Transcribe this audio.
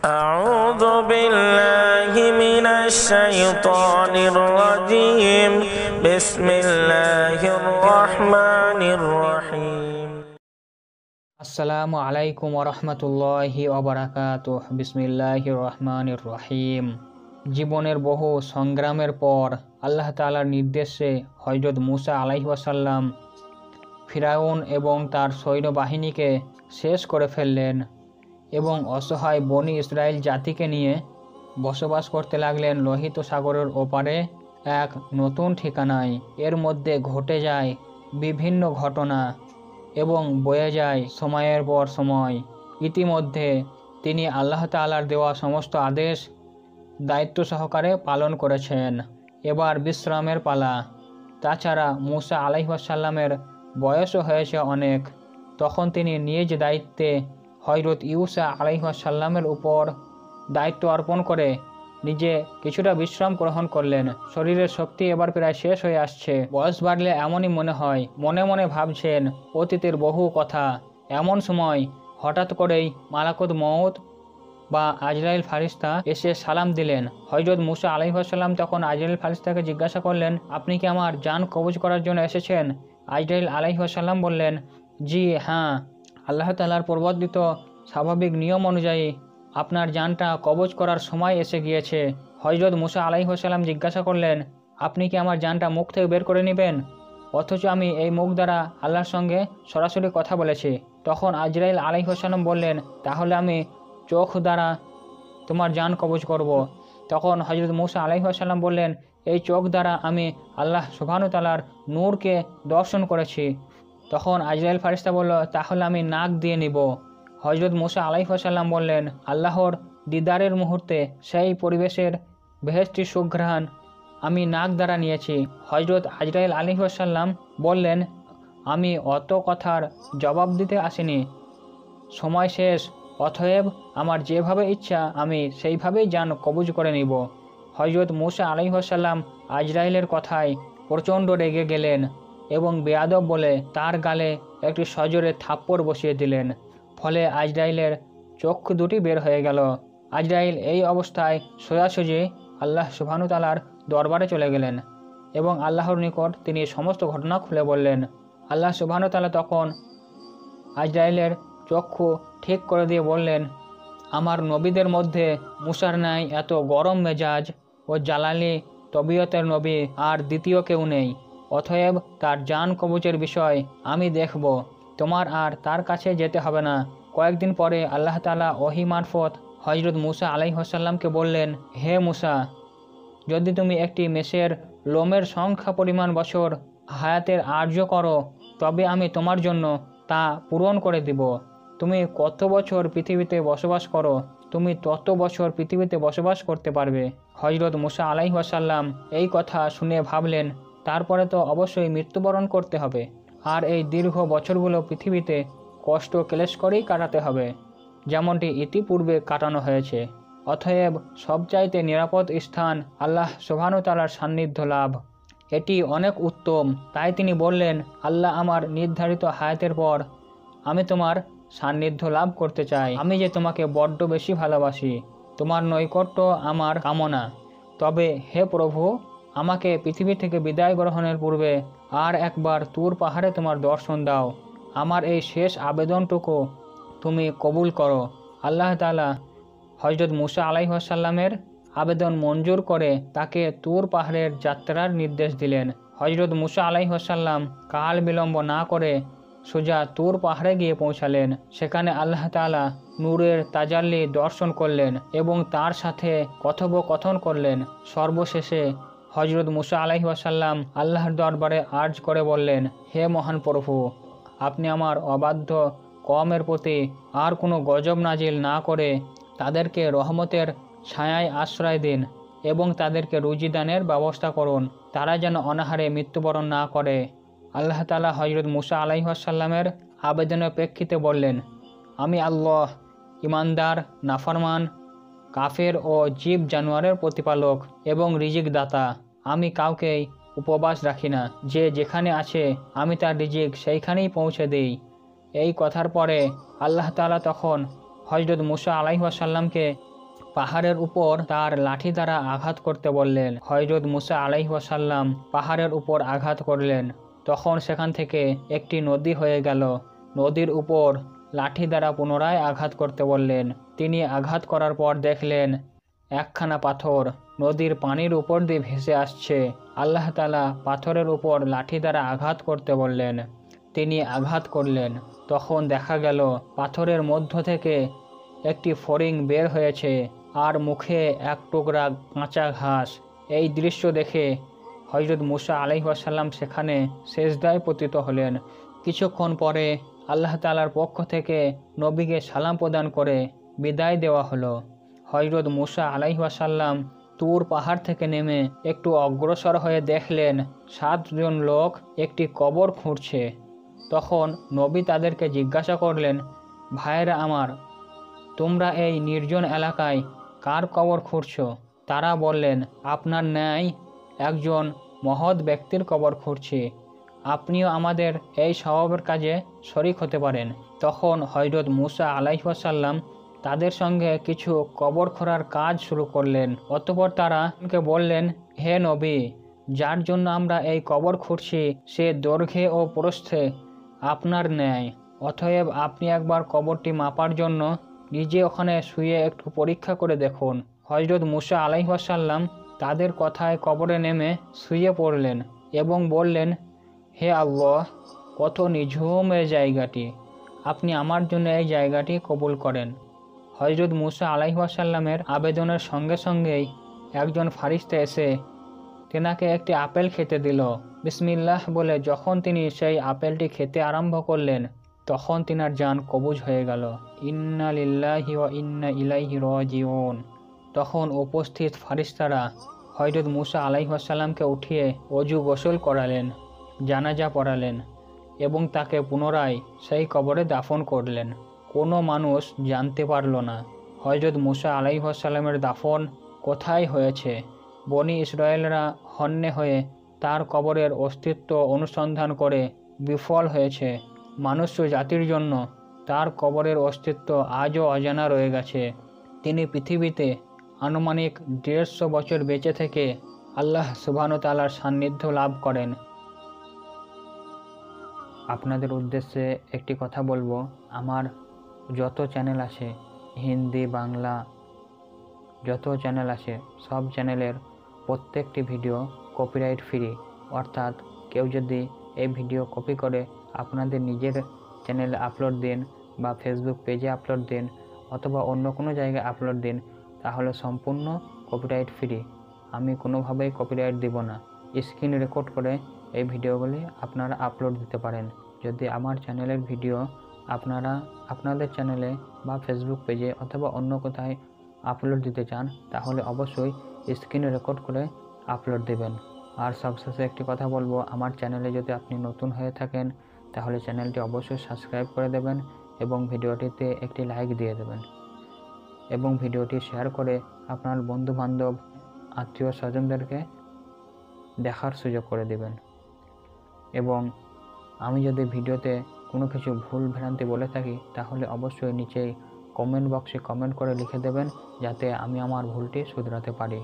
أعوذ بالله من الشيطان الرجيم بسم الله الرحمن الرحيم আসসালামু আলাইকুম ওরহমতুল্লাহি ওবারাকাতুহ। বিসমিল্লাহির রহমানির রহিম। জীবনের বহু সংগ্রামের পর আল্লাহ তাআলার নির্দেশে হযরত মুসা আলাইহিস সালাম ফিরাউন এবং তার সৈন্যবাহিনীকে শেষ করে ফেললেন এবং অসহায় বনি ইসরায়েল জাতিকে নিয়ে বসবাস করতে লাগলেন লোহিত সাগরের ওপারে এক নতুন ঠিকানায়। এর মধ্যে ঘটে যায় বিভিন্ন ঘটনা এবং বয়ে যায় সময়ের পর সময়। ইতিমধ্যে তিনি আল্লাহ তাআলার দেওয়া সমস্ত আদেশ দায়িত্ব সহকারে পালন করেছেন। এবার বিশ্রামের পালা। তাছাড়া মুসা আলাইহিস সালামের বয়সও হয়েছে অনেক। তখন তিনি নিজ দায়িত্বে হযরত ইউসা আলাইহিস সালামের উপর দায়িত্ব অর্পণ করে নিজে কিছুটা বিশ্রাম গ্রহণ করলেন। শরীরের শক্তি এবার প্রায় শেষ হয়ে আসছে। বয়স বাড়লে এমনই মনে হয়। মনে মনে ভাবছেন অতীতের বহু কথা। এমন সময় হঠাৎ করেই মালাকুল মউত বা আজরাইল ফারিস্তা এসে সালাম দিলেন। হযরত মুসা আলাইহিস সালাম তখন আজরাইল ফারিস্তাকে জিজ্ঞাসা করলেন, আপনি কি আমার জান কবজ করার জন্য এসেছেন? আজরাইল আলাইহিস সালাম বললেন, জি হ্যাঁ, আল্লাহ তাআলার প্রবর্তিত স্বাভাবিক নিয়ম অনুযায়ী আপনার জানটা কবজ করার সময় এসে গিয়েছে। হযরত মুসা আলাইহিস সালাম জিজ্ঞাসা করলেন, আপনি কি আমার জানটা মুখ থেকে বের করে নেবেন? অথচ আমি এই মুখ দ্বারা আল্লাহর সঙ্গে সরাসরি কথা বলেছি। তখন আজরাইল আলাইহিস সালাম বললেন, তাহলে আমি চোখ দ্বারা তোমার জান কবজ করব। তখন হযরত মুসা আলাইহিস সালাম বললেন, এই চোখ দ্বারা আমি আল্লাহ সুবহানাহু তাআলার নূরকে দর্শন করেছি। তখন আজরাইল ফারিস্তা বলল, তাহলে আমি নাক দিয়ে নিব। হযরত মুসা আলাইহিস সালাম বললেন, আল্লাহর দিদারের মুহূর্তে সেই পরিবেশের বেহেশতি সুঘ্রাণ আমি নাক দ্বারা নিয়েছি। হযরত আজরাইল আলাইহিস সালাম বললেন, আমি অত কথার জবাব দিতে আসিনি, সময় শেষ, অতএব আমার যেভাবে ইচ্ছা আমি সেইভাবেই জান কবজ করে নিব। হযরত মুসা আলাইহিস সালাম আজরাইলের কথায় প্রচণ্ড রেগে গেলেন এবং বেয়াদব বলে তার গালে একটি সজোরে থাপ্পড় বসিয়ে দিলেন। ফলে আজরাইলের চক্ষু দুটি বের হয়ে গেল। আজরাইল এই অবস্থায় সোজাসুজি আল্লাহ সুবহানাহু তাআলার দরবারে চলে গেলেন এবং আল্লাহর নিকট তিনি সমস্ত ঘটনা খুলে বললেন। আল্লাহ সুবহানাহু তাআলা তখন আজরাইলের চক্ষু ঠিক করে দিয়ে বললেন, আমার নবীদের মধ্যে মুসার ন্যায় এত গরম মেজাজ ও জালালি তবিয়তের নবী আর দ্বিতীয় কেউ নেই। অতএব তার জান কবজের বিষয় আমি দেখব। তোমার আর তার কাছে যেতে হবে না। কয়েকদিন পরে আল্লাহ তাআলা ওহী মারফত হযরত মুসা আলাইহিস সালামকে বললেন, হে মুসা, যদি তুমি একটি মেষের লোমের সংখ্যা পরিমাণ বছর হায়াতের আর্য করো তবে আমি তোমার জন্য তা পূরণ করে দিব। তুমি কত বছর পৃথিবীতে বসবাস করো তুমি তত বছর পৃথিবীতে বসবাস করতে পারবে। হযরত মুসা আলাইহিস সালাম এই কথা শুনে ভাবলেন, তারপরে তো অবশ্যই মৃত্যুবরণ করতে হবে, আর এই দীর্ঘ বছরগুলো পৃথিবীতে কষ্ট ক্লেশ করেই কাটাতে হবে, যেমনটি ইতিপূর্বে কাটানো হয়েছে। অতএব সবচাইতে নিরাপদ স্থান আল্লাহ সুবহানাহু তাআলার সান্নিধ্য লাভ, এটি অনেক উত্তম। তাই তিনি বললেন, আল্লাহ আমার নির্ধারিত হায়াতের পর আমি তোমার সান্নিধ্য লাভ করতে চাই। আমি যে তোমাকে বড্ড বেশি ভালোবাসি, তোমার নৈকট্য আমার কামনা। তবে হে প্রভু, আমাকে পৃথিবী থেকে বিদায় গ্রহণের পূর্বে আর একবার তুর পাহাড়ে তোমার দর্শন দাও। আমার এই শেষ আবেদনটুকু তুমি কবুল করো। আল্লাহ তাআলা হযরত মুসা আলাইহিস সালামের আবেদন মঞ্জুর করে তাকে তুর পাহাড়ের যাত্রার নির্দেশ দিলেন। হযরত মুসা আলাইহিস সালাম কাল বিলম্ব না করে সোজা তুর পাহাড়ে গিয়ে পৌঁছালেন। সেখানে আল্লাহ তাআলা নূরের তাজাল্লি দর্শন করলেন এবং তার সাথে কথোপকথন করলেন। সর্বশেষে হযরত মুসা আলাইহিস সালাম আল্লাহর দরবারে আর্জ করে বললেন, হে মহান প্রভু, আপনি আমার অবাধ্য কওমের প্রতি আর কোনো গজব নাজিল না করে তাদেরকে রহমতের ছায়ায় আশ্রয় দিন এবং তাদেরকে রুজি দানের ব্যবস্থা করুন, তারা যেন অনাহারে মৃত্যুবরণ না করে। আল্লাহ তাআলা হযরত মুসা আলাইহিস সালামের আবেদনের প্রেক্ষিতে বললেন, আমি আল্লাহ ইমানদার, নাফরমান, কাফের ও জীব জানোয়ারের প্রতিপালক এবং রিজিক দাতা। আমি কাউকেই উপবাস রাখি না। যে যেখানে আছে আমি তার রিজিক সেইখানেই পৌঁছে দিই। এই কথার পরে আল্লাহ তাআলা তখন হযরত মুসা আলাইহিস সালামকে পাহাড়ের উপর তার লাঠি দ্বারা আঘাত করতে বললেন। হযরত মুসা আলাইহিস সালাম পাহাড়ের উপর আঘাত করলেন। তখন সেখান থেকে একটি নদী হয়ে গেল। নদীর উপর লাঠি দ্বারা পুনরায় আঘাত করতে বললেন। তিনি আঘাত করার পর দেখলেন একখানা পাথর নদীর পানির উপর দিয়ে ভেসে আসছে। আল্লাহ তাআলা পাথরের উপর লাঠি দ্বারা আঘাত করতে বললেন। তিনি আঘাত করলেন। তখন দেখা গেল পাথরের মধ্য থেকে একটি ফড়িং বের হয়েছে আর মুখে এক টুকরা কাঁচা ঘাস। এই দৃশ্য দেখে হযরত মুসা আলাইহিস সালাম সেখানে সেজদায় পতিত হলেন। কিছুক্ষণ পরে আল্লাহ তাআলার পক্ষ থেকে নবীকে সালাম প্রদান করে বিদায় দেওয়া হলো। হযরত মুসা আলাইহিস সালাম তুর পাহাড় থেকে নেমে একটু অগ্রসর হয়ে দেখলেন 7 জন লোক একটি কবর খুঁড়ছে। তখন নবী তাদেরকে জিজ্ঞাসা করলেন, ভাইয়েরা আমার, তোমরা এই নির্জন এলাকায় কার কবর খুঁড়ছ? তারা বললেন, আপনার ন্যায় একজন মহৎ ব্যক্তির কবর খুঁড়ছি। আপনিও আমাদের এই স্বভাবের কাজে শরিক হতে পারেন। তখন হযরত মুসা আলাইহিস সালাম তাদের সঙ্গে কিছু কবর খোঁড়ার কাজ শুরু করলেন। অতঃপর তারা বললেন, হে নবী, যার জন্য আমরা এই কবর খুঁড়ছি সে দৈর্ঘ্যে ও প্রস্থে আপনার ন্যায়। অতএব আপনি একবার কবরটি মাপার জন্য নিজে ওখানে শুয়ে একটু পরীক্ষা করে দেখুন। হযরত মুসা আলাইহিস সালাম তাদের কথায় কবরে নেমে শুয়ে পড়লেন এবং বললেন, হে আল্লাহ, কত নিঝুম এই জায়গাটি, আপনি আমার জন্য এই জায়গাটি কবুল করেন। হযরত মুসা আলাইহিস সালামের আবেদনের সঙ্গে সঙ্গেই একজন ফারিস্তা এসে তেনাকে একটি আপেল খেতে দিল। বিসমিল্লাহ বলে যখন তিনি সেই আপেলটি খেতে আরম্ভ করলেন তখন তিনার জান কবুজ হয়ে গেল। ইন্না লিল্লাহি ওয়া ইন্না ইলাইহি রাজিউন। তখন উপস্থিত ফারিস্তারা হযরত মুসা আলাইহিস সালামকে উঠিয়ে ওযু গোসল করালেন, জানাজা পড়ালেন এবং তাকে পুনরায় সেই কবরে দাফন করলেন। কোনো মানুষ জানতে পারল না হযরত মুসা আলাইহিস সালামের দাফন কোথায় হয়েছে। বনি ইসরায়েলরা হন্যে হয়ে তার কবরের অস্তিত্ব অনুসন্ধান করে বিফল হয়েছে। মনুষ্য জাতির জন্য তার কবরের অস্তিত্ব আজও অজানা রয়ে গেছে। তিনি পৃথিবীতে আনুমানিক 150 বছর বেঁচে থেকে আল্লাহ সুবহানাহু ওয়া তাআলার সান্নিধ্য লাভ করেন। আপনাদের উদ্দেশ্যে একটি কথা বলবো, আমার যত চ্যানেল আছে, হিন্দি, বাংলা যত চ্যানেল আছে, সব চ্যানেলের প্রত্যেকটি ভিডিও কপিরাইট ফ্রি। অর্থাৎ কেউ যদি এই ভিডিও কপি করে আপনাদের নিজের চ্যানেলে আপলোড দিন বা ফেসবুক পেজে আপলোড দিন অথবা অন্য কোনো জায়গায় আপলোড দিন, তাহলে সম্পূর্ণ কপিরাইট ফ্রি। আমি কোনোভাবেই কপিরাইট দিব না। স্ক্রিন রেকর্ড করে এই ভিডিওগুলি আপনারা আপলোড দিতে পারেন। যদি আমার চ্যানেলের ভিডিও আপনারা আপনাদের চ্যানেলে বা ফেসবুক পেজে অথবা অন্য কোথায় আপলোড দিতে চান তাহলে অবশ্যই স্ক্রিন রেকর্ড করে আপলোড দেবেন। আর সবশেষে একটি কথা বলবো, আমার চ্যানেলে যদি আপনি নতুন হয়ে থাকেন তাহলে চ্যানেলটি অবশ্যই সাবস্ক্রাইব করে দেবেন এবং ভিডিওটিতে একটি লাইক দিয়ে দেবেন এবং ভিডিওটি শেয়ার করে আপনার বন্ধুবান্ধব আত্মীয় স্বজনদেরকে দেখার সুযোগ করে দেবেন। এবং আমি যদি ভিডিওতে কোনো কিছু ভুল ভ্রান্তি বলে থাকি তাহলে অবশ্যই নিচেই কমেন্ট বক্সে কমেন্ট করে লিখে দেবেন যাতে আমি আমার ভুলটি শুধরাতে পারি।